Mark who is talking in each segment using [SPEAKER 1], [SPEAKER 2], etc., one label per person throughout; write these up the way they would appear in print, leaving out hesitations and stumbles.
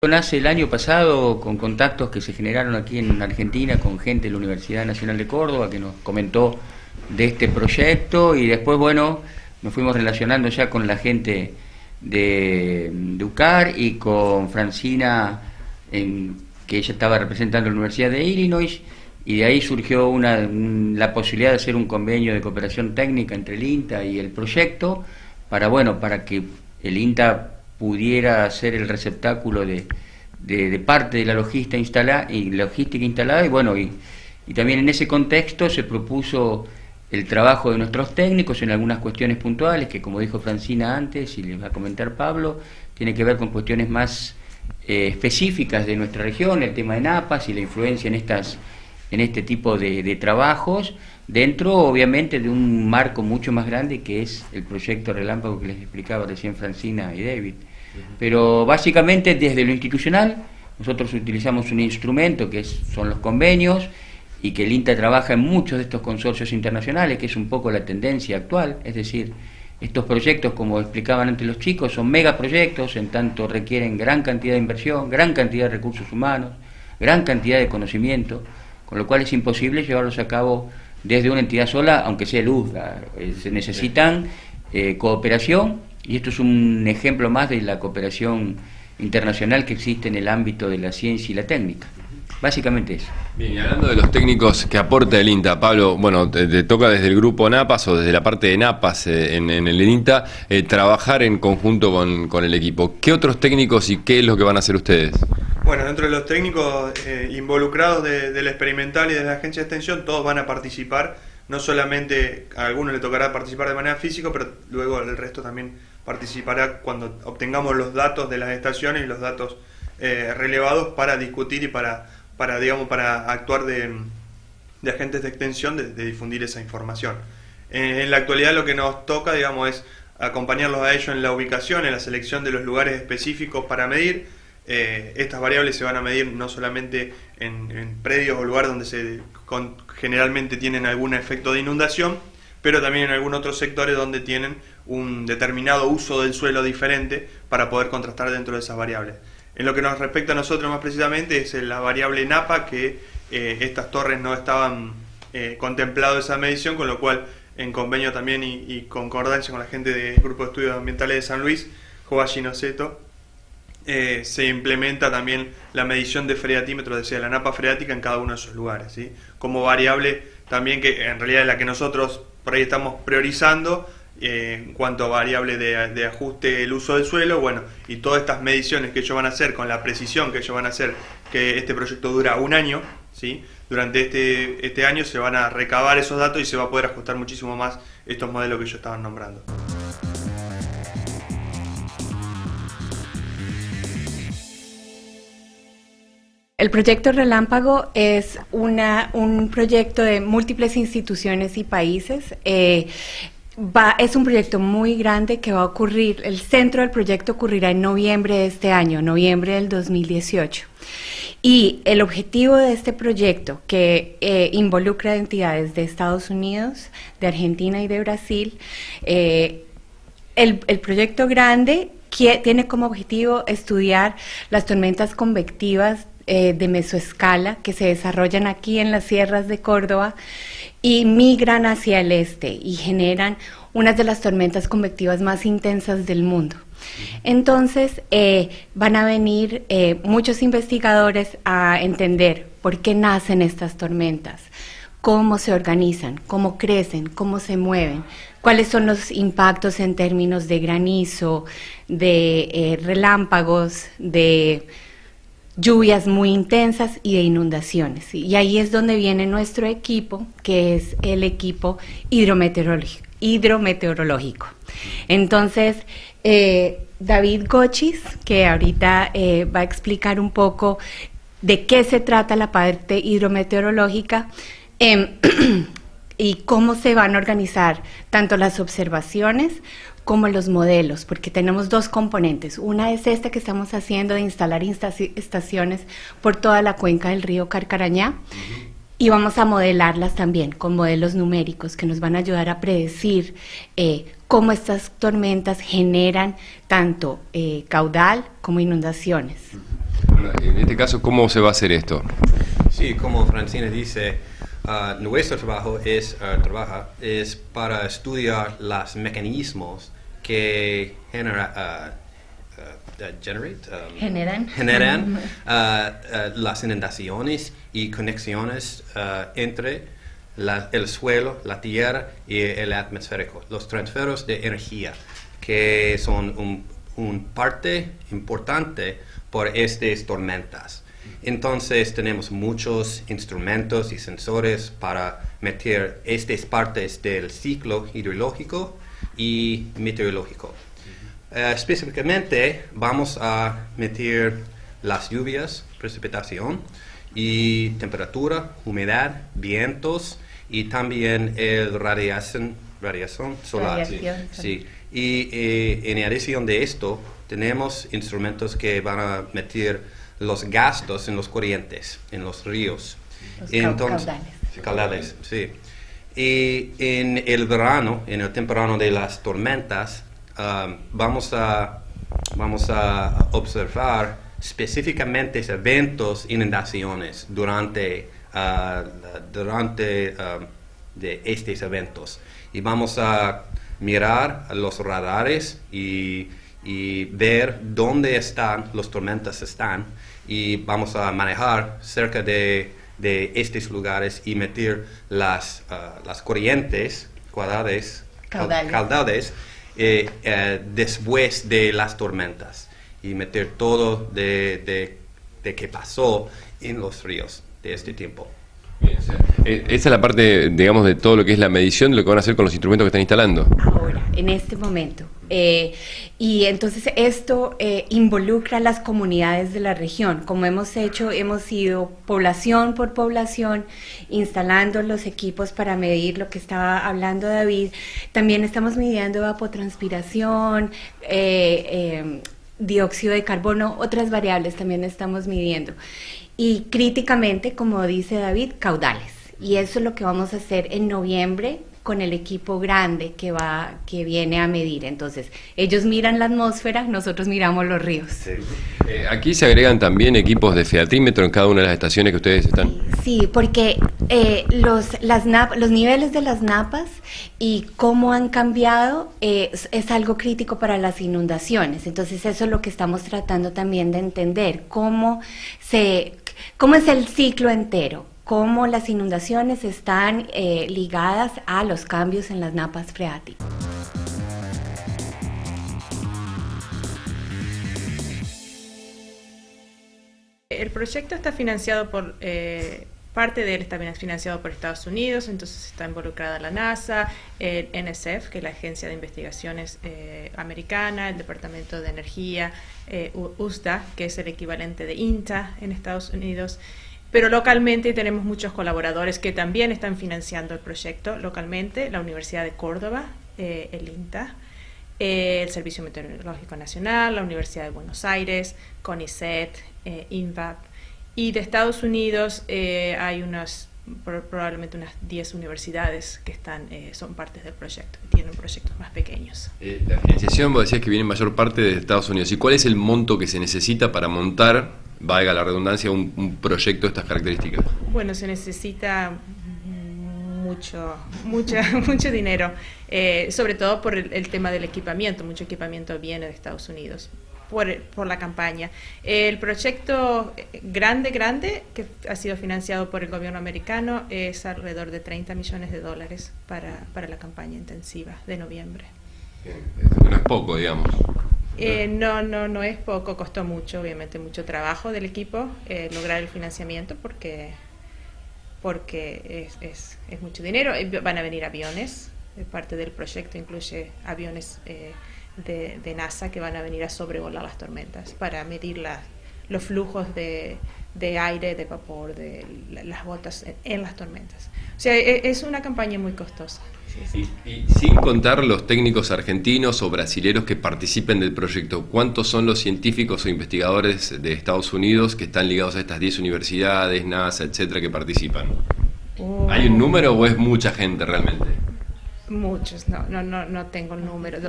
[SPEAKER 1] Nace el año pasado con contactos que se generaron aquí en Argentina con gente de la Universidad Nacional de Córdoba que nos comentó de este proyecto y después, bueno, nos fuimos relacionando ya con la gente de UCAR y con Francina, que ella estaba representando la Universidad de Illinois, y de ahí surgió la posibilidad de hacer un convenio de cooperación técnica entre el INTA y el proyecto para que el INTA pudiera ser el receptáculo de parte de la logística instalada y también en ese contexto se propuso el trabajo de nuestros técnicos en algunas cuestiones puntuales que, como dijo Francina antes y les va a comentar Pablo, tiene que ver con cuestiones más específicas de nuestra región, el tema de napas y la influencia en este tipo de trabajos, dentro obviamente de un marco mucho más grande que es el proyecto Relámpago que les explicaba recién Francina y David. Pero básicamente desde lo institucional nosotros utilizamos un instrumento que son los convenios, y que el INTA trabaja en muchos de estos consorcios internacionales, que es un poco la tendencia actual, es decir, estos proyectos, como explicaban antes los chicos, son megaproyectos, en tanto requieren gran cantidad de inversión, gran cantidad de recursos humanos, gran cantidad de conocimiento, con lo cual es imposible llevarlos a cabo desde una entidad sola, aunque sea luz. Se necesitan cooperación, y esto es un ejemplo más de la cooperación internacional que existe en el ámbito de la ciencia y la técnica. Básicamente eso.
[SPEAKER 2] Bien, y hablando de los técnicos que aporta el INTA, Pablo, bueno, te toca desde el grupo NAPAS o desde la parte de NAPAS en el INTA trabajar en conjunto con el equipo. ¿Qué otros técnicos y qué es lo que van a hacer ustedes?
[SPEAKER 3] Bueno, dentro de los técnicos involucrados de la experimental y de la agencia de extensión, todos van a participar, no solamente a algunos le tocará participar de manera física, pero luego el resto también participará cuando obtengamos los datos de las estaciones y los datos relevados para discutir y para actuar de agentes de extensión, de difundir esa información. En la actualidad lo que nos toca, es acompañarlos a ellos en la ubicación, en la selección de los lugares específicos para medir. Estas variables se van a medir no solamente en predios o lugares donde generalmente tienen algún efecto de inundación, pero también en algunos otros sectores donde tienen un determinado uso del suelo diferente para poder contrastar dentro de esas variables. En lo que nos respecta a nosotros más precisamente es la variable NAPA, que estas torres no estaban contempladas esa medición, con lo cual en convenio también y concordancia con la gente del Grupo de Estudios Ambientales de San Luis, Joashi Noceto, se implementa también la medición de freatímetro, es decir, la napa freática en cada uno de esos lugares, ¿sí? Como variable también que en realidad es la que nosotros por ahí estamos priorizando en cuanto a variable de ajuste del uso del suelo, y todas estas mediciones que ellos van a hacer con la precisión que ellos van a hacer, que este proyecto dura un año, ¿sí? Durante este año se van a recabar esos datos y se va a poder ajustar muchísimo más estos modelos que ellos estaban nombrando.
[SPEAKER 4] El proyecto Relámpago es un proyecto de múltiples instituciones y países. Es un proyecto muy grande que va a ocurrir, el centro del proyecto ocurrirá en noviembre de este año, noviembre del 2018. Y el objetivo de este proyecto, que involucra entidades de Estados Unidos, de Argentina y de Brasil, el proyecto grande tiene como objetivo estudiar las tormentas convectivas de mesoescala que se desarrollan aquí en las sierras de Córdoba y migran hacia el este y generan unas de las tormentas convectivas más intensas del mundo. Entonces van a venir muchos investigadores a entender por qué nacen estas tormentas, cómo se organizan, cómo crecen, cómo se mueven, cuáles son los impactos en términos de granizo, de relámpagos, de lluvias muy intensas y de inundaciones. Y ahí es donde viene nuestro equipo, que es el equipo hidrometeorológico. Entonces, David Gochis, que ahorita va a explicar un poco de qué se trata la parte hidrometeorológica y cómo se van a organizar tanto las observaciones como los modelos, porque tenemos dos componentes. Una es esta que estamos haciendo de instalar estaciones por toda la cuenca del río Carcarañá, y vamos a modelarlas también con modelos numéricos que nos van a ayudar a predecir cómo estas tormentas generan tanto caudal como inundaciones.
[SPEAKER 2] En este caso, ¿cómo se va a hacer esto?
[SPEAKER 5] Sí, como Francina dice, nuestro trabajo es para estudiar los mecanismos que generan las inundaciones y conexiones entre el suelo, la tierra y el atmosférico, los transferos de energía, que son un parte importante por estas tormentas. Entonces tenemos muchos instrumentos y sensores para medir estas partes del ciclo hidrológico y meteorológico. Específicamente vamos a medir las lluvias, precipitación y temperatura, humedad, vientos y también el radiación solar. Sí. Y en adición de esto tenemos instrumentos que van a medir los gastos en los corrientes, en los ríos. Caudales, sí. Y en el verano, en el temprano de las tormentas, vamos a observar específicamente eventos, inundaciones durante de estos eventos. Y vamos a mirar los radares y ver dónde las tormentas están, y vamos a manejar cerca de estos lugares y medir las corrientes, caudales después de las tormentas, y medir todo de qué pasó en los ríos de este tiempo.
[SPEAKER 2] Bien, o sea, esa es la parte, digamos, de todo lo que es la medición de lo que van a hacer con los instrumentos que están instalando.
[SPEAKER 4] Ahora, en este momento. Y entonces esto involucra a las comunidades de la región. Como hemos hecho, hemos ido población por población instalando los equipos para medir lo que estaba hablando David. También estamos midiendo evapotranspiración, dióxido de carbono, otras variables también estamos midiendo. Y críticamente, como dice David, caudales. Y eso es lo que vamos a hacer en noviembre con el equipo grande que viene a medir. Entonces, ellos miran la atmósfera, nosotros miramos los ríos.
[SPEAKER 2] Sí. Aquí se agregan también equipos de featímetro en cada una de las estaciones que ustedes están.
[SPEAKER 4] Sí, porque los niveles de las napas y cómo han cambiado es algo crítico para las inundaciones. Entonces, eso es lo que estamos tratando también de entender, cómo es el ciclo entero, cómo las inundaciones están ligadas a los cambios en las napas freáticas.
[SPEAKER 6] El proyecto está financiado por, parte de él está financiado por Estados Unidos, entonces está involucrada la NASA, el NSF, que es la Agencia de Investigaciones Americana, el Departamento de Energía, USDA, que es el equivalente de INTA en Estados Unidos. Pero localmente tenemos muchos colaboradores que también están financiando el proyecto localmente: la Universidad de Córdoba, el INTA, el Servicio Meteorológico Nacional, la Universidad de Buenos Aires, CONICET, INVAP. Y de Estados Unidos hay probablemente unas 10 universidades que son partes del proyecto, tienen proyectos más pequeños.
[SPEAKER 2] La financiación, vos decías que viene en mayor parte de Estados Unidos. ¿Y cuál es el monto que se necesita para montar, valga la redundancia, un proyecto de estas características?
[SPEAKER 6] Bueno, se necesita mucho dinero, sobre todo por el tema del equipamiento. Mucho equipamiento viene de Estados Unidos por la campaña. El proyecto grande, que ha sido financiado por el gobierno americano, es alrededor de $30 millones para la campaña intensiva de noviembre.
[SPEAKER 2] No es poco, digamos.
[SPEAKER 6] No es poco, costó mucho, obviamente mucho trabajo del equipo lograr el financiamiento, porque es mucho dinero. Van a venir aviones, parte del proyecto incluye aviones de NASA que van a venir a sobrevolar las tormentas para medir los flujos de aire, de vapor, de las gotas en las tormentas. O sea, es una campaña muy costosa.
[SPEAKER 2] Y sin contar los técnicos argentinos o brasileros que participen del proyecto, ¿cuántos son los científicos o investigadores de Estados Unidos que están ligados a estas 10 universidades, NASA, etcétera, que participan? ¿Hay un número o es mucha gente realmente?
[SPEAKER 6] Muchos, no tengo el número.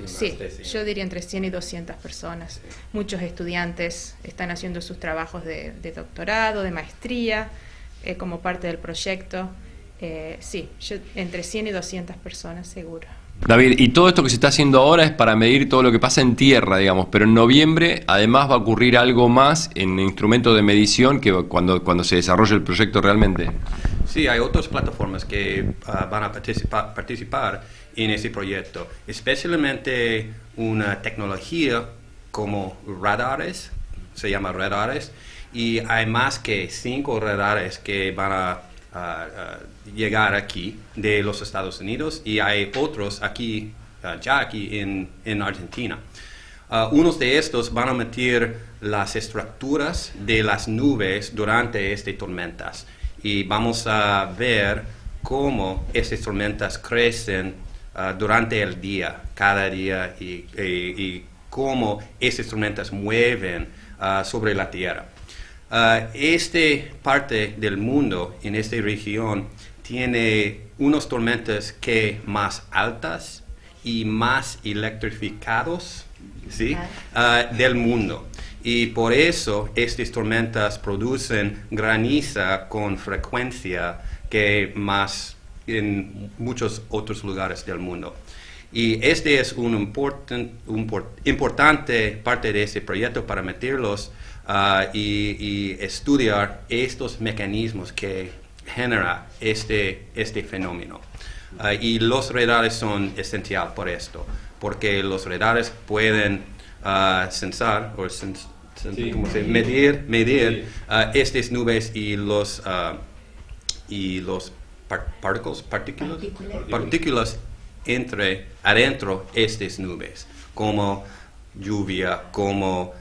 [SPEAKER 6] Sí,
[SPEAKER 5] más de 100.
[SPEAKER 6] yo diría entre 100 y 200 personas. Muchos estudiantes están haciendo sus trabajos de doctorado, de maestría, como parte del proyecto. Sí, entre 100 y 200 personas seguro.
[SPEAKER 2] David, y todo esto que se está haciendo ahora es para medir todo lo que pasa en tierra, digamos, pero en noviembre además va a ocurrir algo más en instrumentos de medición que cuando se desarrolle el proyecto realmente.
[SPEAKER 5] Sí, hay otras plataformas que van a participar en ese proyecto, especialmente una tecnología como radares, se llama radares, y hay más que 5 radares que van a llegar aquí de los Estados Unidos, y hay otros aquí, ya aquí en Argentina. Unos de estos van a medir las estructuras de las nubes durante estas tormentas, y vamos a ver cómo estas tormentas crecen durante el día, cada día, y cómo estas tormentas mueven sobre la Tierra. Esta parte del mundo, en esta región, tiene unas tormentas que más altas y más electrificados, ¿sí? Del mundo. Y por eso estas tormentas producen graniza con frecuencia que más en muchos otros lugares del mundo. Y este es una importante parte de este proyecto para medirlos y estudiar estos mecanismos que genera este fenómeno. Y los radares son esenciales por esto, porque los radares pueden sensar o medir estas nubes y los partículas adentro estas nubes, como lluvia, como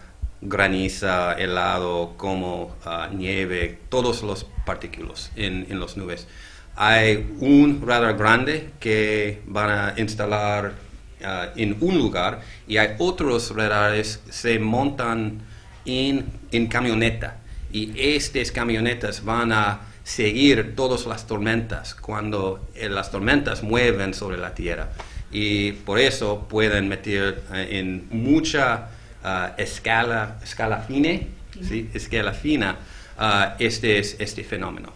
[SPEAKER 5] graniza, helado, como nieve, todos los partículas en las nubes. Hay un radar grande que van a instalar en un lugar, y hay otros radares que se montan en camioneta, y estas camionetas van a seguir todas las tormentas cuando las tormentas mueven sobre la Tierra, y por eso pueden meter en mucha escala fina, ¿sí? Escala fina este fenómeno.